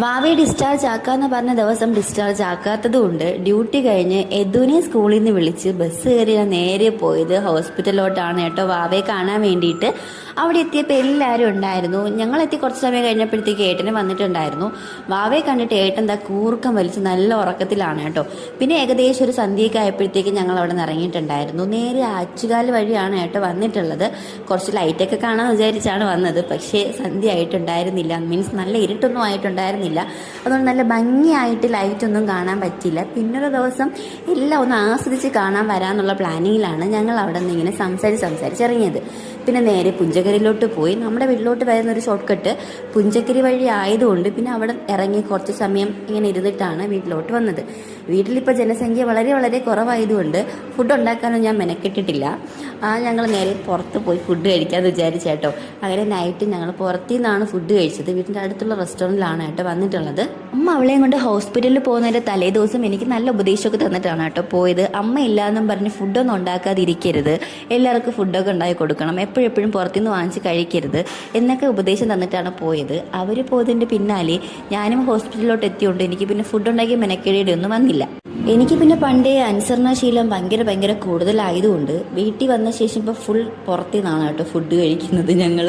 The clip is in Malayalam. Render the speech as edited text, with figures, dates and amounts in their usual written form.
വാവയെ ഡിസ്ചാർജ് ആക്കാന്ന് പറഞ്ഞ ദിവസം ഡിസ്ചാർജ് ആക്കാത്തതുകൊണ്ട് ഡ്യൂട്ടി കഴിഞ്ഞ് യദുവിനെ സ്കൂളിൽ നിന്ന് വിളിച്ച് ബസ് കയറി ഞാൻ നേരെ പോയത് ഹോസ്പിറ്റലിലോട്ടാണ് കേട്ടോ, വാവയെ കാണാൻ വേണ്ടിയിട്ട്. അവിടെ എത്തിയപ്പോൾ എല്ലാവരും ഉണ്ടായിരുന്നു. ഞങ്ങളെത്തി കുറച്ച് സമയം കഴിഞ്ഞപ്പോഴത്തേക്ക് ഏട്ടന് വന്നിട്ടുണ്ടായിരുന്നു. വാവയെ കണ്ടിട്ട് ഏട്ടൻ എന്താ കൂർക്കം വലിച്ച് നല്ല ഉറക്കത്തിലാണ് കേട്ടോ. പിന്നെ ഏകദേശം ഒരു സന്ധ്യയൊക്കെ ആയപ്പോഴത്തേക്ക് ഞങ്ങൾ അവിടെ നിന്ന് ഇറങ്ങിയിട്ടുണ്ടായിരുന്നു. നേരെ ആറ്റുകാൽ വഴിയാണ് കേട്ടോ വന്നിട്ടുള്ളത്. കുറച്ച് ലൈറ്റൊക്കെ കാണാമെന്ന് വിചാരിച്ചാണ് വന്നത്, പക്ഷേ സന്ധ്യ ആയിട്ടുണ്ടായിരുന്നില്ല. മീൻസ് നല്ല ഇരുട്ടൊന്നും ആയിട്ടുണ്ടായിരുന്നില്ല. അതുകൊണ്ട് നല്ല ഭംഗിയായിട്ട് ലൈറ്റൊന്നും കാണാൻ പറ്റില്ല. പിന്നൊരു ദിവസം എല്ലാം ഒന്ന് ആസ്വദിച്ച് കാണാൻ വരാമെന്നുള്ള പ്ലാനിങ്ങിലാണ് ഞങ്ങൾ അവിടെ നിന്ന് ഇങ്ങനെ സംസാരിച്ചിറങ്ങിയത്. പിന്നെ നേരെ പുഞ്ചക്കരിയിലോട്ട് പോയി. നമ്മുടെ വീട്ടിലോട്ട് വരുന്ന ഒരു ഷോർട്ട് കട്ട് പുഞ്ചക്കരി വഴി ആയതുകൊണ്ട് പിന്നെ അവിടെ ഇറങ്ങി കുറച്ച് സമയം ഇങ്ങനെ ഇരുന്നിട്ടാണ് വീട്ടിലോട്ട് വന്നത്. വീട്ടിലിപ്പോൾ ജനസംഖ്യ വളരെ വളരെ കുറവായതുകൊണ്ട് ഫുഡ് ഉണ്ടാക്കാനൊന്നും ഞാൻ മെനക്കെട്ടിട്ടില്ല. ഞങ്ങൾ നേരെ പുറത്ത് പോയി ഫുഡ് കഴിക്കാമെന്ന് വിചാരിച്ചേട്ടോ. അങ്ങനെ നൈറ്റ് ഞങ്ങൾ പുറത്തു നിന്നാണ് ഫുഡ് കഴിച്ചത്. വീട്ടിൻ്റെ അടുത്തുള്ള റെസ്റ്റോറൻറ്റിലാണ് കേട്ടോ വന്നിട്ടുള്ളത്. അമ്മ അവളെയും കൊണ്ട് ഹോസ്പിറ്റലിൽ പോകുന്നതിൻ്റെ തലേ ദിവസം എനിക്ക് നല്ല ഉപദേശമൊക്കെ തന്നിട്ടാണ് കേട്ടോ പോയത്. അമ്മ ഇല്ലാന്നും പറഞ്ഞ് ഫുഡൊന്നും ഉണ്ടാക്കാതിരിക്കരുത്, എല്ലാവർക്കും ഫുഡൊക്കെ ഉണ്ടാക്കി കൊടുക്കണം, എപ്പോഴെപ്പോഴും പുറത്തുനിന്ന് വാങ്ങിച്ച് കഴിക്കരുത് എന്നൊക്കെ ഉപദേശം തന്നിട്ടാണ് പോയത്. അവർ പോയതിൻ്റെ പിന്നാലെ ഞാനും ഹോസ്പിറ്റലിലോട്ട് എത്തിയോണ്ട് എനിക്ക് പിന്നെ ഫുഡ് ഉണ്ടാക്കി മെനക്കേടേണ്ടി ഒന്നും വന്നില്ല. എനിക്ക് പിന്നെ പണ്ടേ അനുസരണാശീലം ഭയങ്കര കൂടുതലായതുകൊണ്ട് വീട്ടിൽ വന്ന ശേഷം ഇപ്പോൾ ഫുൾ പുറത്തുനിന്നാണ് കേട്ടോ ഫുഡ് കഴിക്കുന്നത് ഞങ്ങൾ.